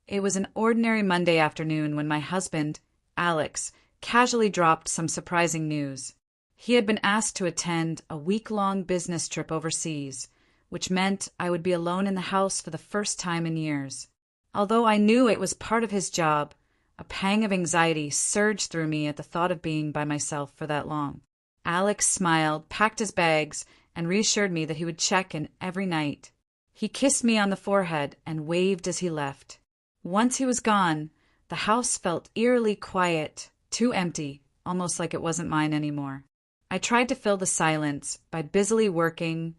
It was an ordinary Monday afternoon when my husband, Alex, casually dropped some surprising news. He had been asked to attend a week-long business trip overseas, which meant I would be alone in the house for the first time in years. Although I knew it was part of his job, a pang of anxiety surged through me at the thought of being by myself for that long. Alex smiled, packed his bags, and reassured me that he would check in every night. He kissed me on the forehead and waved as he left. Once he was gone, the house felt eerily quiet, too empty, almost like it wasn't mine anymore. I tried to fill the silence by busily working,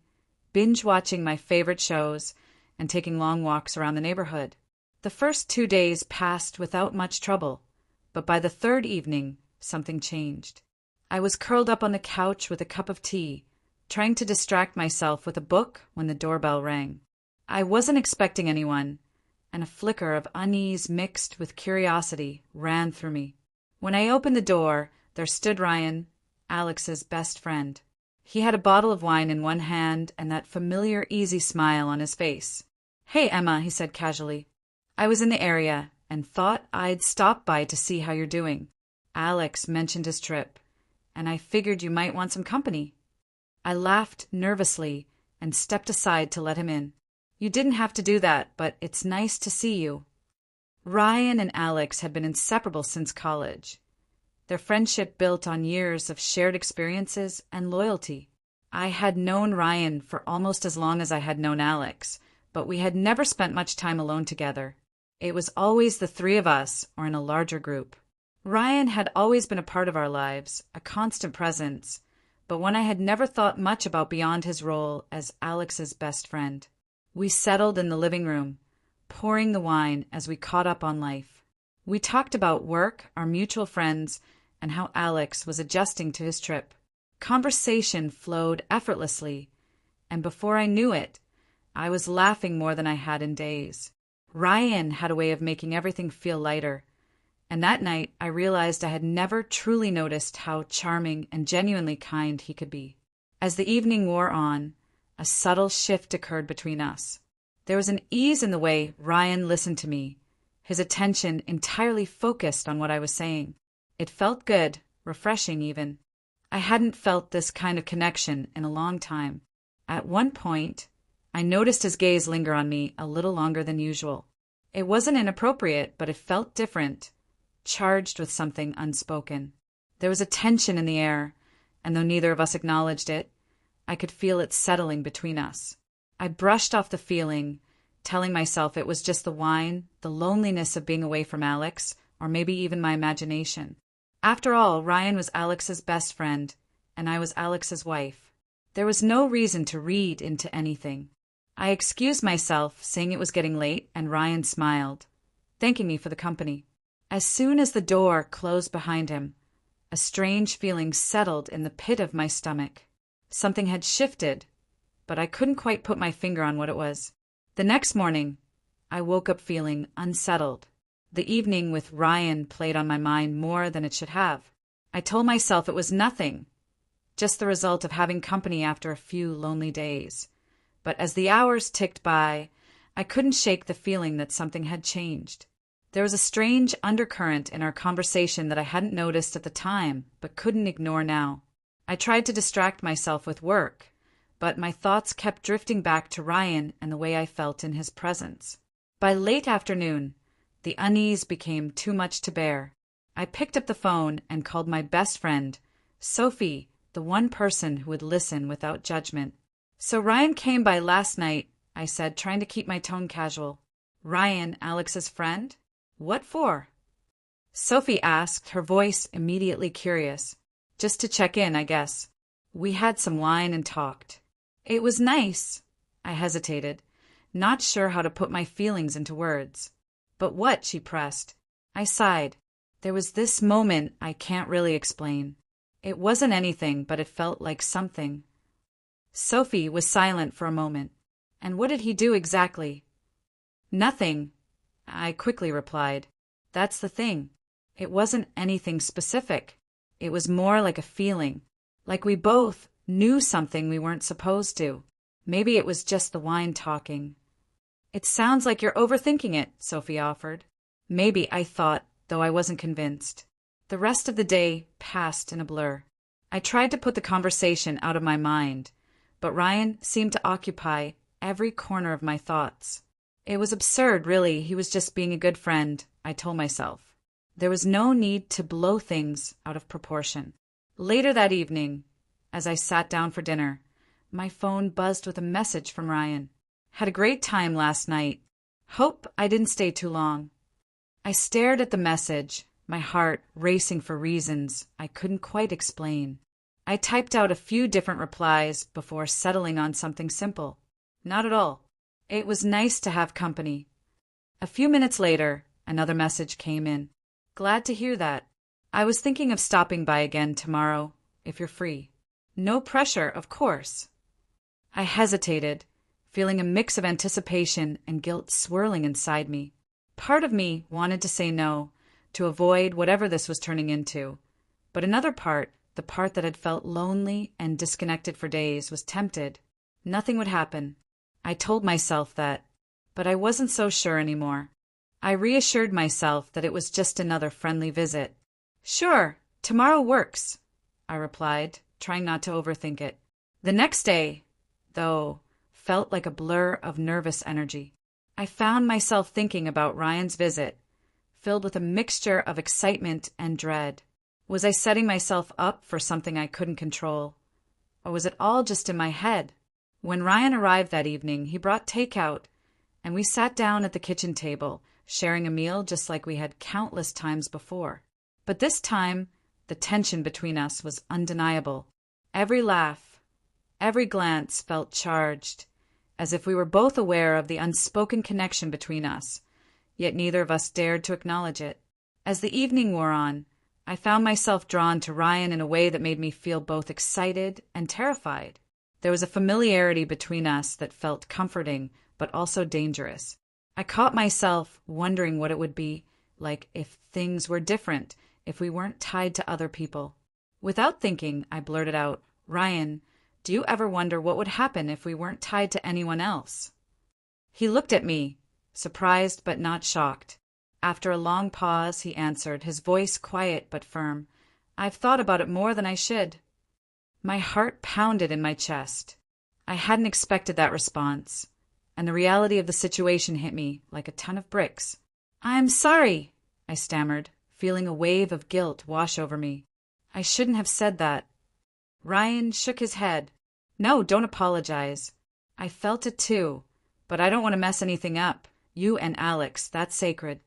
binge-watching my favorite shows, and taking long walks around the neighborhood. The first 2 days passed without much trouble, but by the third evening, something changed. I was curled up on the couch with a cup of tea, trying to distract myself with a book when the doorbell rang. I wasn't expecting anyone, and a flicker of unease mixed with curiosity ran through me. When I opened the door, there stood Ryan, Alex's best friend. He had a bottle of wine in one hand and that familiar, easy smile on his face. "Hey, Emma," he said casually. "I was in the area and thought I'd stop by to see how you're doing. Alex mentioned his trip, and I figured you might want some company." I laughed nervously and stepped aside to let him in. "You didn't have to do that, but it's nice to see you." Ryan and Alex had been inseparable since college. Their friendship built on years of shared experiences and loyalty. I had known Ryan for almost as long as I had known Alex, but we had never spent much time alone together. It was always the three of us or in a larger group. Ryan had always been a part of our lives, a constant presence, but one I had never thought much about beyond his role as Alex's best friend. We settled in the living room, pouring the wine as we caught up on life. We talked about work, our mutual friends, and how Alex was adjusting to his trip. Conversation flowed effortlessly, and before I knew it, I was laughing more than I had in days. Ryan had a way of making everything feel lighter, and that night I realized I had never truly noticed how charming and genuinely kind he could be. As the evening wore on, a subtle shift occurred between us. There was an ease in the way Ryan listened to me, his attention entirely focused on what I was saying. It felt good, refreshing even. I hadn't felt this kind of connection in a long time. At one point, I noticed his gaze linger on me a little longer than usual. It wasn't inappropriate, but it felt different, charged with something unspoken. There was a tension in the air, and though neither of us acknowledged it, I could feel it settling between us. I brushed off the feeling, telling myself it was just the wine, the loneliness of being away from Alex, or maybe even my imagination. After all, Ryan was Alex's best friend, and I was Alex's wife. There was no reason to read into anything. I excused myself, saying it was getting late, and Ryan smiled, thanking me for the company. As soon as the door closed behind him, a strange feeling settled in the pit of my stomach. Something had shifted, but I couldn't quite put my finger on what it was. The next morning, I woke up feeling unsettled. The evening with Ryan played on my mind more than it should have. I told myself it was nothing, just the result of having company after a few lonely days. But as the hours ticked by, I couldn't shake the feeling that something had changed. There was a strange undercurrent in our conversation that I hadn't noticed at the time, but couldn't ignore now. I tried to distract myself with work, but my thoughts kept drifting back to Ryan and the way I felt in his presence. By late afternoon, the unease became too much to bear. I picked up the phone and called my best friend, Sophie, the one person who would listen without judgment. "So Ryan came by last night," I said, trying to keep my tone casual. "Ryan, Alex's friend? What for?" Sophie asked, her voice immediately curious. "Just to check in, I guess." We had some wine and talked. It was nice. I hesitated, not sure how to put my feelings into words. "But what?" she pressed. I sighed. There was this moment I can't really explain. It wasn't anything, but it felt like something. Sophie was silent for a moment. "And what did he do exactly?" "Nothing," I quickly replied. "That's the thing. It wasn't anything specific. It was more like a feeling, like we both knew something we weren't supposed to. Maybe it was just the wine talking." It sounds like you're overthinking it, Sophie offered. Maybe, I thought, though I wasn't convinced. The rest of the day passed in a blur. I tried to put the conversation out of my mind, but Ryan seemed to occupy every corner of my thoughts. It was absurd, really. He was just being a good friend, I told myself. There was no need to blow things out of proportion. Later that evening, as I sat down for dinner, my phone buzzed with a message from Ryan. Had a great time last night. Hope I didn't stay too long. I stared at the message, my heart racing for reasons I couldn't quite explain. I typed out a few different replies before settling on something simple. Not at all. It was nice to have company. A few minutes later, another message came in. Glad to hear that. I was thinking of stopping by again tomorrow, if you're free. No pressure, of course. I hesitated, feeling a mix of anticipation and guilt swirling inside me. Part of me wanted to say no, to avoid whatever this was turning into. But another part, the part that had felt lonely and disconnected for days, was tempted. Nothing would happen. I told myself that, but I wasn't so sure anymore. I reassured myself that it was just another friendly visit. Sure, tomorrow works, I replied, trying not to overthink it. The next day, though, felt like a blur of nervous energy. I found myself thinking about Ryan's visit, filled with a mixture of excitement and dread. Was I setting myself up for something I couldn't control? Or was it all just in my head? When Ryan arrived that evening, he brought takeout, and we sat down at the kitchen table, sharing a meal just like we had countless times before. But this time, the tension between us was undeniable. Every laugh, every glance felt charged, as if we were both aware of the unspoken connection between us, yet neither of us dared to acknowledge it. As the evening wore on, I found myself drawn to Ryan in a way that made me feel both excited and terrified. There was a familiarity between us that felt comforting, but also dangerous. I caught myself wondering what it would be like if things were different, if we weren't tied to other people. Without thinking, I blurted out, Ryan, do you ever wonder what would happen if we weren't tied to anyone else? He looked at me, surprised but not shocked. After a long pause, he answered, his voice quiet but firm, I've thought about it more than I should. My heart pounded in my chest. I hadn't expected that response, and the reality of the situation hit me like a ton of bricks. I'm sorry, I stammered, feeling a wave of guilt wash over me. I shouldn't have said that. Ryan shook his head. No, don't apologize. I felt it too, but I don't want to mess anything up. You and Alex, that's sacred.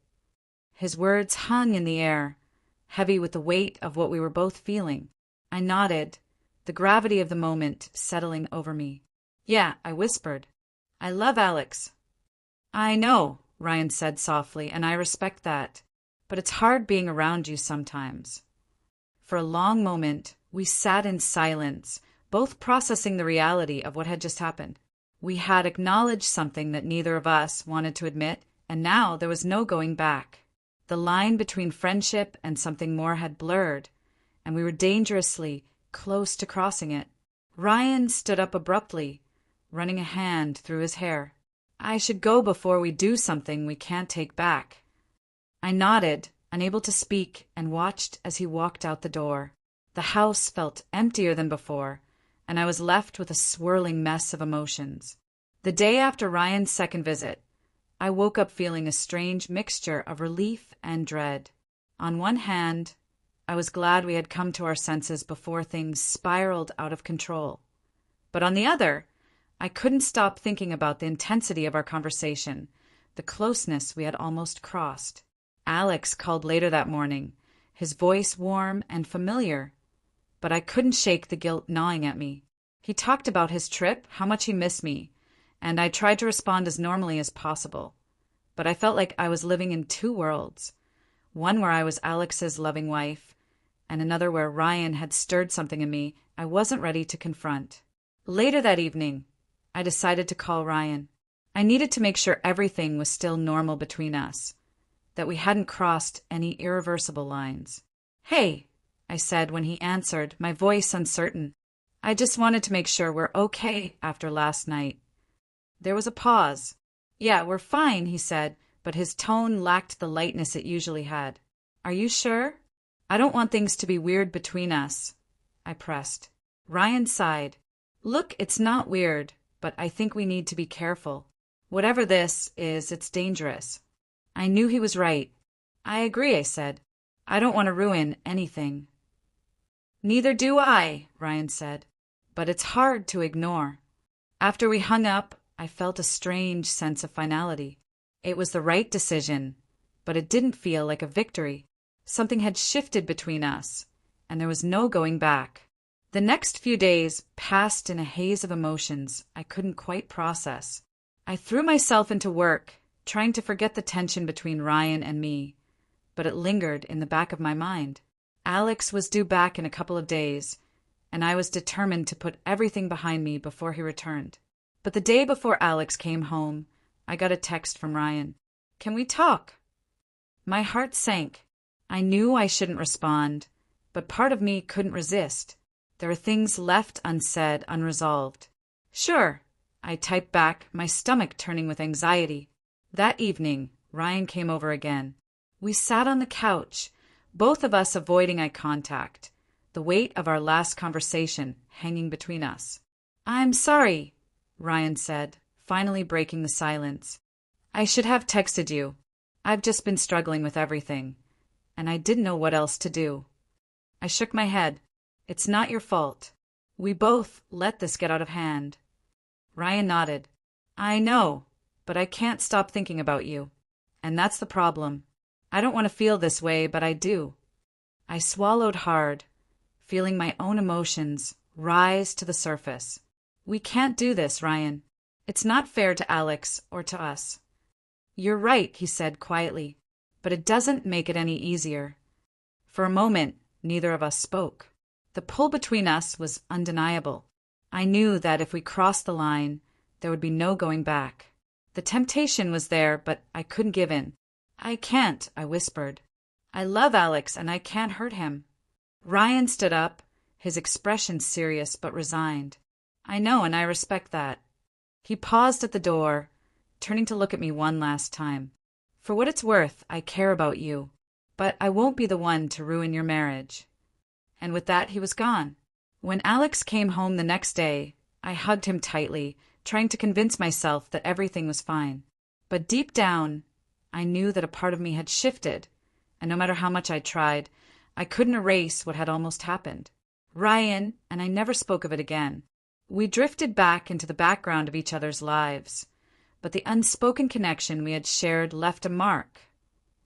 His words hung in the air, heavy with the weight of what we were both feeling. I nodded, the gravity of the moment settling over me. Yeah, I whispered. I love Alex. I know, Ryan said softly, and I respect that. But it's hard being around you sometimes. For a long moment, we sat in silence, both processing the reality of what had just happened. We had acknowledged something that neither of us wanted to admit, and now there was no going back. The line between friendship and something more had blurred, and we were dangerously close to crossing it. Ryan stood up abruptly, running a hand through his hair. I should go before we do something we can't take back. I nodded, unable to speak, and watched as he walked out the door. The house felt emptier than before, and I was left with a swirling mess of emotions. The day after Ryan's second visit, I woke up feeling a strange mixture of relief and dread. On one hand, I was glad we had come to our senses before things spiraled out of control. But on the other, I couldn't stop thinking about the intensity of our conversation, the closeness we had almost crossed. Alex called later that morning, his voice warm and familiar, but I couldn't shake the guilt gnawing at me. He talked about his trip, how much he missed me, and I tried to respond as normally as possible. But I felt like I was living in two worlds, one where I was Alex's loving wife, and another where Ryan had stirred something in me I wasn't ready to confront. Later that evening, I decided to call Ryan. I needed to make sure everything was still normal between us, that we hadn't crossed any irreversible lines. Hey, I said when he answered, my voice uncertain. I just wanted to make sure we're okay after last night. There was a pause. Yeah, we're fine, he said, but his tone lacked the lightness it usually had. Are you sure? I don't want things to be weird between us, I pressed. Ryan sighed. Look, it's not weird, but I think we need to be careful. Whatever this is, it's dangerous. I knew he was right. I agree, I said. I don't want to ruin anything. Neither do I, Ryan said. But it's hard to ignore. After we hung up, I felt a strange sense of finality. It was the right decision, but it didn't feel like a victory. Something had shifted between us, and there was no going back. The next few days passed in a haze of emotions I couldn't quite process. I threw myself into work, trying to forget the tension between Ryan and me, but it lingered in the back of my mind. Alex was due back in a couple of days, and I was determined to put everything behind me before he returned. But the day before Alex came home, I got a text from Ryan. Can we talk? My heart sank. I knew I shouldn't respond, but part of me couldn't resist. There were things left unsaid, unresolved. Sure, I typed back, my stomach turning with anxiety. That evening, Ryan came over again. We sat on the couch, both of us avoiding eye contact, the weight of our last conversation hanging between us. I'm sorry, Ryan said, finally breaking the silence. I should have texted you. I've just been struggling with everything, and I didn't know what else to do. I shook my head. It's not your fault. We both let this get out of hand. Ryan nodded. I know, but I can't stop thinking about you. And that's the problem. I don't want to feel this way, but I do. I swallowed hard, feeling my own emotions rise to the surface. We can't do this, Ryan. It's not fair to Alex or to us. You're right, he said quietly, but it doesn't make it any easier. For a moment, neither of us spoke. The pull between us was undeniable. I knew that if we crossed the line, there would be no going back. The temptation was there, but I couldn't give in. I can't, I whispered. I love Alex, and I can't hurt him. Ryan stood up, his expression serious but resigned. I know, and I respect that. He paused at the door, turning to look at me one last time. For what it's worth, I care about you, but I won't be the one to ruin your marriage. And with that, he was gone. When Alex came home the next day, I hugged him tightly, trying to convince myself that everything was fine. But deep down, I knew that a part of me had shifted, and no matter how much I tried, I couldn't erase what had almost happened. Ryan and I never spoke of it again. We drifted back into the background of each other's lives, but the unspoken connection we had shared left a mark,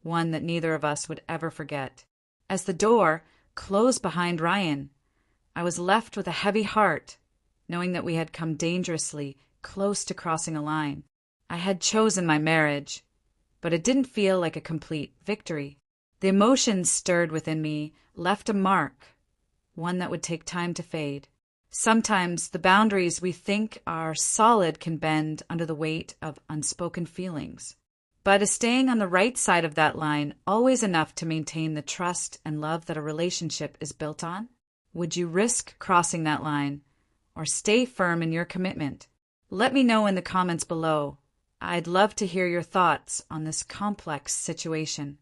one that neither of us would ever forget. As the door closed behind Ryan, I was left with a heavy heart, knowing that we had come dangerously close to crossing a line. I had chosen my marriage, but it didn't feel like a complete victory. The emotions stirred within me left a mark, one that would take time to fade. Sometimes the boundaries we think are solid can bend under the weight of unspoken feelings. But is staying on the right side of that line always enough to maintain the trust and love that a relationship is built on? Would you risk crossing that line, or stay firm in your commitment? Let me know in the comments below. I'd love to hear your thoughts on this complex situation.